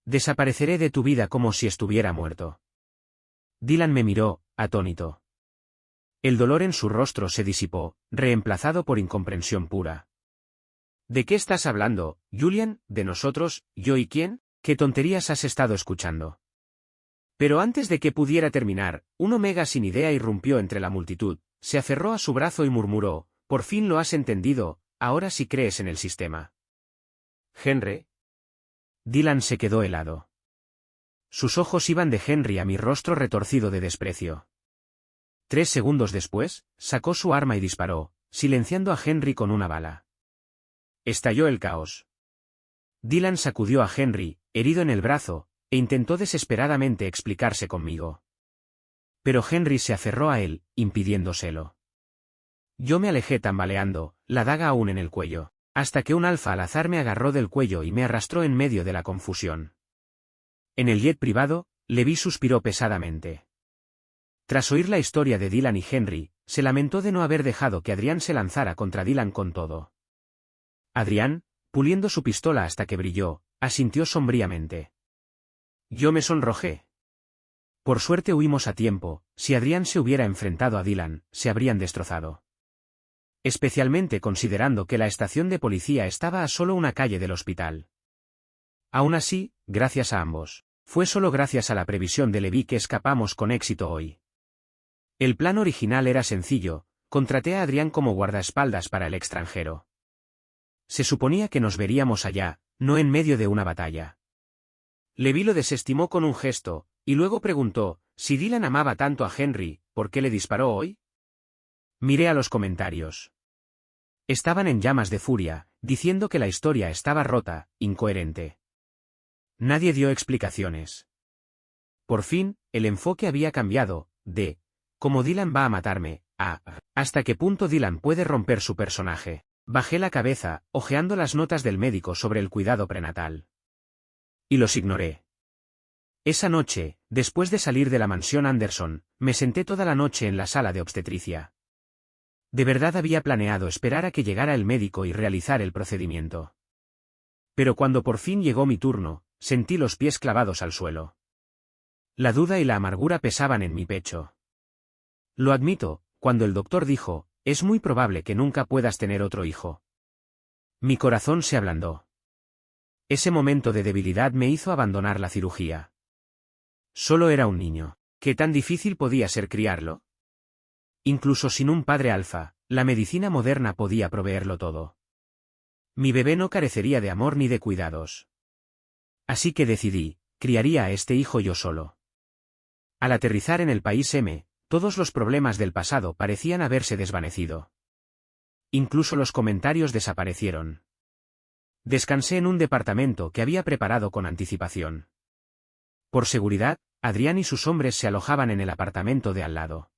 Speaker 1: Desapareceré de tu vida como si estuviera muerto. Dylan me miró, atónito. El dolor en su rostro se disipó, reemplazado por incomprensión pura. ¿De qué estás hablando, Julian? ¿De nosotros, yo y quién? ¿Qué tonterías has estado escuchando? Pero antes de que pudiera terminar, un Omega sin idea irrumpió entre la multitud, se aferró a su brazo y murmuró, «Por fin lo has entendido, ahora sí crees en el sistema». «¿Henry?» Dylan se quedó helado. Sus ojos iban de Henry a mi rostro retorcido de desprecio. 3 segundos después, sacó su arma y disparó, silenciando a Henry con una bala. Estalló el caos. Dylan sacudió a Henry, herido en el brazo, e intentó desesperadamente explicarse conmigo. Pero Henry se aferró a él, impidiéndoselo. Yo me alejé tambaleando, la daga aún en el cuello, hasta que un alfa al azar me agarró del cuello y me arrastró en medio de la confusión. En el jet privado, Levi suspiró pesadamente. Tras oír la historia de Dylan y Henry, se lamentó de no haber dejado que Adrián se lanzara contra Dylan con todo. Adrián, puliendo su pistola hasta que brilló, asintió sombríamente. Yo me sonrojé. Por suerte huimos a tiempo, si Adrián se hubiera enfrentado a Dylan, se habrían destrozado. Especialmente considerando que la estación de policía estaba a solo una calle del hospital. Aún así, gracias a ambos, fue solo gracias a la previsión de Levi que escapamos con éxito hoy. El plan original era sencillo, contraté a Adrián como guardaespaldas para el extranjero. Se suponía que nos veríamos allá, no en medio de una batalla. Levi lo desestimó con un gesto, y luego preguntó, si Dylan amaba tanto a Henry, ¿por qué le disparó hoy? Miré a los comentarios. Estaban en llamas de furia, diciendo que la historia estaba rota, incoherente. Nadie dio explicaciones. Por fin, el enfoque había cambiado, de «¿Cómo Dylan va a matarme?» a «¿Hasta qué punto Dylan puede romper su personaje?» Bajé la cabeza, hojeando las notas del médico sobre el cuidado prenatal. Y los ignoré. Esa noche, después de salir de la mansión Anderson, me senté toda la noche en la sala de obstetricia. De verdad había planeado esperar a que llegara el médico y realizar el procedimiento. Pero cuando por fin llegó mi turno, sentí los pies clavados al suelo. La duda y la amargura pesaban en mi pecho. Lo admito, cuando el doctor dijo, «Es muy probable que nunca puedas tener otro hijo». Mi corazón se ablandó. Ese momento de debilidad me hizo abandonar la cirugía. Solo era un niño. ¿Qué tan difícil podía ser criarlo? Incluso sin un padre alfa, la medicina moderna podía proveerlo todo. Mi bebé no carecería de amor ni de cuidados. Así que decidí, criaría a este hijo yo solo. Al aterrizar en el país M, todos los problemas del pasado parecían haberse desvanecido. Incluso los comentarios desaparecieron. Descansé en un departamento que había preparado con anticipación. Por seguridad, Adrián y sus hombres se alojaban en el apartamento de al lado.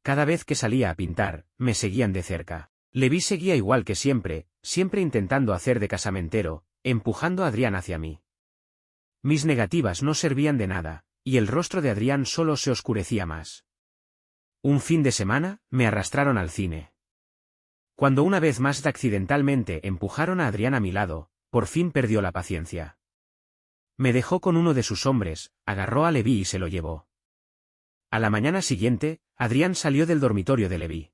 Speaker 1: Cada vez que salía a pintar, me seguían de cerca. Levi seguía igual que siempre, siempre intentando hacer de casamentero, empujando a Adrián hacia mí. Mis negativas no servían de nada, y el rostro de Adrián solo se oscurecía más. Un fin de semana, me arrastraron al cine. Cuando una vez más accidentalmente empujaron a Adrián a mi lado, por fin perdió la paciencia. Me dejó con uno de sus hombres, agarró a Levi y se lo llevó. A la mañana siguiente, Adrián salió del dormitorio de Levi.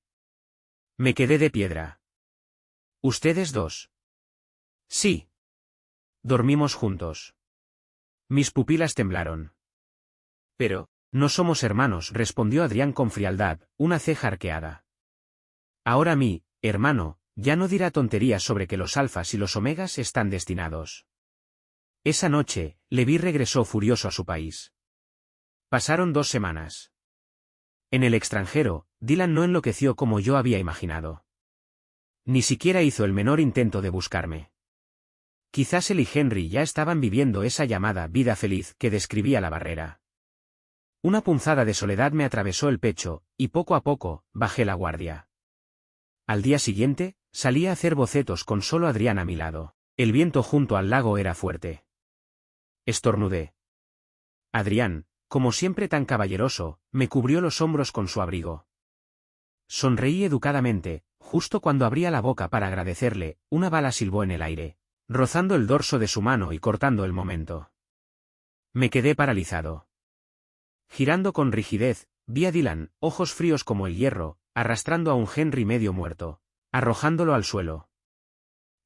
Speaker 1: Me quedé de piedra. ¿Ustedes dos? Sí. Dormimos juntos. Mis pupilas temblaron. Pero, no somos hermanos, respondió Adrián con frialdad, una ceja arqueada. Ahora mi hermano, ya no dirá tonterías sobre que los alfas y los omegas están destinados. Esa noche, Levi regresó furioso a su país. Pasaron 2 semanas. En el extranjero, Dylan no enloqueció como yo había imaginado. Ni siquiera hizo el menor intento de buscarme. Quizás él y Henry ya estaban viviendo esa llamada vida feliz que describía la barrera. Una punzada de soledad me atravesó el pecho, y poco a poco, bajé la guardia. Al día siguiente, salí a hacer bocetos con solo Adrián a mi lado. El viento junto al lago era fuerte. Estornudé. Adrián, como siempre tan caballeroso, me cubrió los hombros con su abrigo. Sonreí educadamente, justo cuando abría la boca para agradecerle, una bala silbó en el aire, rozando el dorso de su mano y cortando el momento. Me quedé paralizado. Girando con rigidez, vi a Dylan, ojos fríos como el hierro, arrastrando a un Henry medio muerto, arrojándolo al suelo.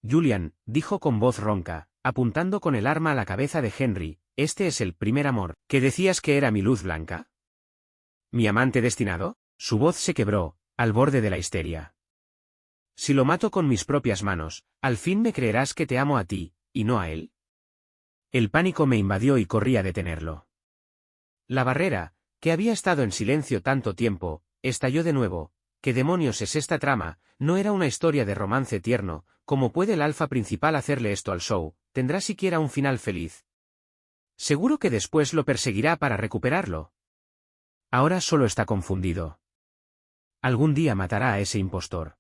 Speaker 1: Julian, dijo con voz ronca, apuntando con el arma a la cabeza de Henry, ¿este es el primer amor, que decías que era mi luz blanca? ¿Mi amante destinado? Su voz se quebró, al borde de la histeria. Si lo mato con mis propias manos, al fin me creerás que te amo a ti, y no a él. El pánico me invadió y corrí a detenerlo. La barrera, que había estado en silencio tanto tiempo, estalló de nuevo. ¿Qué demonios es esta trama? No era una historia de romance tierno. ¿Cómo puede el alfa principal hacerle esto al show? ¿Tendrá siquiera un final feliz? Seguro que después lo perseguirá para recuperarlo. Ahora solo está confundido. Algún día matará a ese impostor.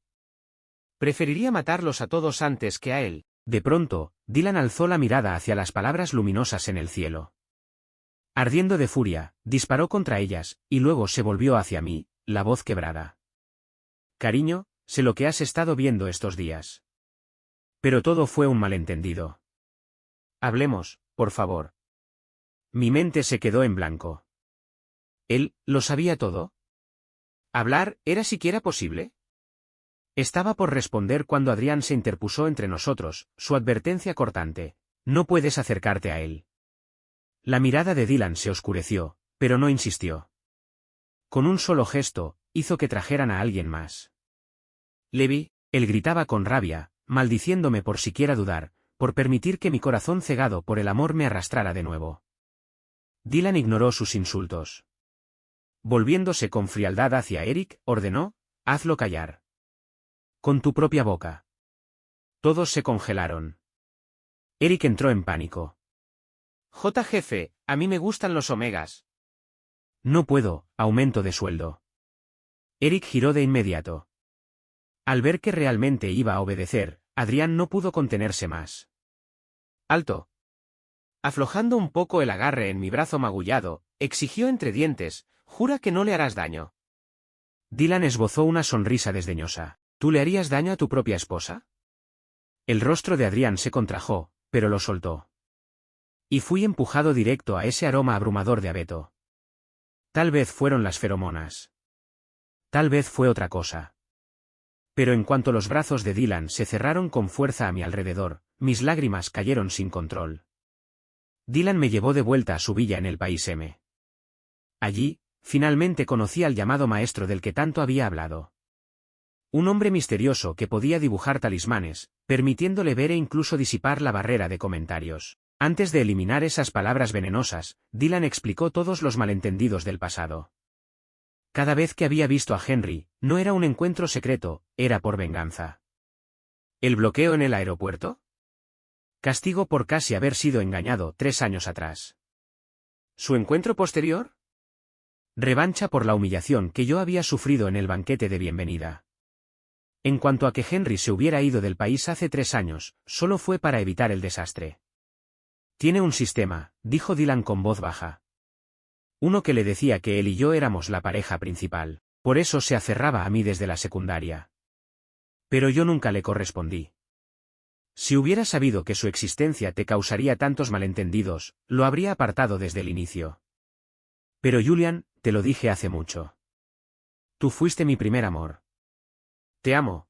Speaker 1: Preferiría matarlos a todos antes que a él. De pronto, Dylan alzó la mirada hacia las palabras luminosas en el cielo. Ardiendo de furia, disparó contra ellas, y luego se volvió hacia mí, la voz quebrada. Cariño, sé lo que has estado viendo estos días. Pero todo fue un malentendido. Hablemos, por favor. Mi mente se quedó en blanco. ¿Él lo sabía todo? ¿Hablar era siquiera posible? Estaba por responder cuando Adrián se interpuso entre nosotros, su advertencia cortante. No puedes acercarte a él. La mirada de Dylan se oscureció, pero no insistió. Con un solo gesto, hizo que trajeran a alguien más. Levi, él gritaba con rabia, maldiciéndome por siquiera dudar, por permitir que mi corazón cegado por el amor me arrastrara de nuevo. Dylan ignoró sus insultos. Volviéndose con frialdad hacia Eric, ordenó, hazlo callar. Con tu propia boca. Todos se congelaron. Eric entró en pánico. Jefe, a mí me gustan los omegas. No puedo, aumento de sueldo. Eric giró de inmediato. Al ver que realmente iba a obedecer, Adrián no pudo contenerse más. Alto. Aflojando un poco el agarre en mi brazo magullado, exigió entre dientes, jura que no le harás daño. Dylan esbozó una sonrisa desdeñosa. ¿Tú le harías daño a tu propia esposa? El rostro de Adrián se contrajo, pero lo soltó. Y fui empujado directo a ese aroma abrumador de abeto. Tal vez fueron las feromonas. Tal vez fue otra cosa. Pero en cuanto los brazos de Dylan se cerraron con fuerza a mi alrededor, mis lágrimas cayeron sin control. Dylan me llevó de vuelta a su villa en el país M. Allí, finalmente conocí al llamado maestro del que tanto había hablado. Un hombre misterioso que podía dibujar talismanes, permitiéndole ver e incluso disipar la barrera de comentarios. Antes de eliminar esas palabras venenosas, Dylan explicó todos los malentendidos del pasado. Cada vez que había visto a Henry, no era un encuentro secreto, era por venganza. ¿El bloqueo en el aeropuerto? Castigo por casi haber sido engañado 3 años atrás. ¿Su encuentro posterior? Revancha por la humillación que yo había sufrido en el banquete de bienvenida. En cuanto a que Henry se hubiera ido del país hace 3 años, solo fue para evitar el desastre. Tiene un sistema, dijo Dylan con voz baja. Uno que le decía que él y yo éramos la pareja principal, por eso se aferraba a mí desde la secundaria. Pero yo nunca le correspondí. Si hubiera sabido que su existencia te causaría tantos malentendidos, lo habría apartado desde el inicio. Pero Julian, te lo dije hace mucho. Tú fuiste mi primer amor. Te amo.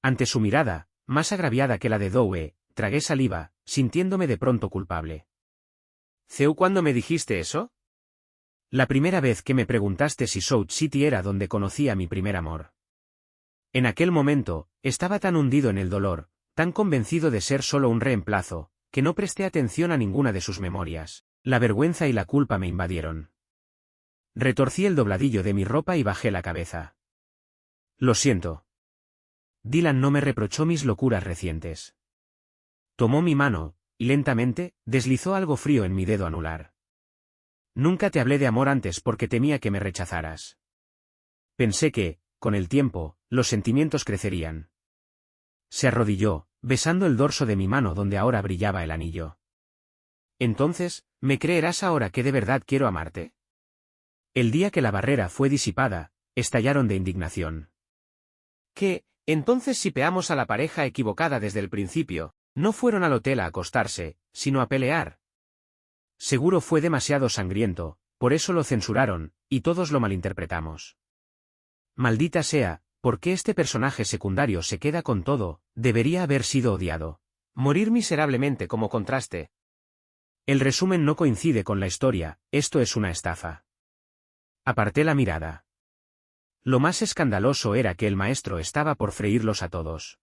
Speaker 1: Ante su mirada, más agraviada que la de Doe, tragué saliva, sintiéndome de pronto culpable. ¿Ceu cuándo me dijiste eso? La primera vez que me preguntaste si South City era donde conocí a mi primer amor. En aquel momento, estaba tan hundido en el dolor, tan convencido de ser solo un reemplazo, que no presté atención a ninguna de sus memorias. La vergüenza y la culpa me invadieron. Retorcí el dobladillo de mi ropa y bajé la cabeza. Lo siento. Dylan no me reprochó mis locuras recientes. Tomó mi mano, y lentamente, deslizó algo frío en mi dedo anular. Nunca te hablé de amor antes porque temía que me rechazaras. Pensé que, con el tiempo, los sentimientos crecerían. Se arrodilló, besando el dorso de mi mano donde ahora brillaba el anillo. Entonces, ¿me creerás ahora que de verdad quiero amarte? El día que la barrera fue disipada, estallaron de indignación. ¿Qué? Entonces shipeamos a la pareja equivocada desde el principio, no fueron al hotel a acostarse, sino a pelear. Seguro fue demasiado sangriento, por eso lo censuraron, y todos lo malinterpretamos. Maldita sea, ¿por qué este personaje secundario se queda con todo? Debería haber sido odiado. Morir miserablemente como contraste. El resumen no coincide con la historia, esto es una estafa. Aparté la mirada. Lo más escandaloso era que el maestro estaba por freírlos a todos.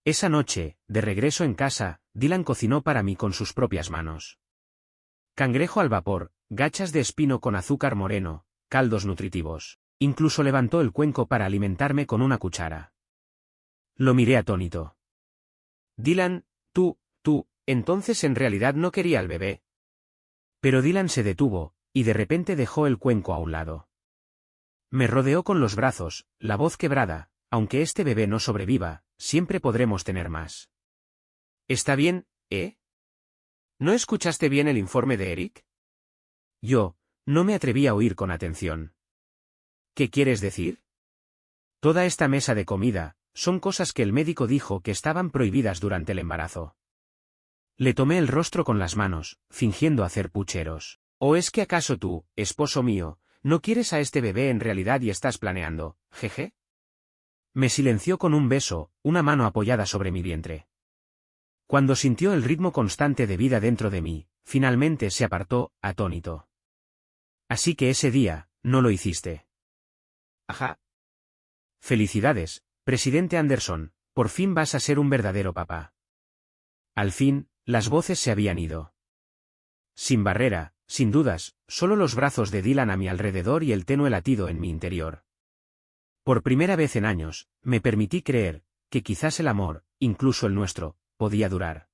Speaker 1: Esa noche, de regreso en casa, Dylan cocinó para mí con sus propias manos. Cangrejo al vapor, gachas de espino con azúcar moreno, caldos nutritivos. Incluso levantó el cuenco para alimentarme con una cuchara. Lo miré atónito. Dylan, tú, entonces en realidad no quería al bebé. Pero Dylan se detuvo, y de repente dejó el cuenco a un lado. Me rodeó con los brazos, la voz quebrada, aunque este bebé no sobreviva, siempre podremos tener más. ¿Está bien, eh? ¿No escuchaste bien el informe de Eric? Yo, no me atreví a oír con atención. ¿Qué quieres decir? Toda esta mesa de comida, son cosas que el médico dijo que estaban prohibidas durante el embarazo. Le tomé el rostro con las manos, fingiendo hacer pucheros. ¿O es que acaso tú, esposo mío, no quieres a este bebé en realidad y estás planeando, jeje? Me silenció con un beso, una mano apoyada sobre mi vientre. Cuando sintió el ritmo constante de vida dentro de mí, finalmente se apartó, atónito. Así que ese día, no lo hiciste. Ajá. Felicidades, presidente Anderson, por fin vas a ser un verdadero papá. Al fin, las voces se habían ido. Sin barrera, sin dudas, solo los brazos de Dylan a mi alrededor y el tenue latido en mi interior. Por primera vez en años, me permití creer, que quizás el amor, incluso el nuestro, podía durar.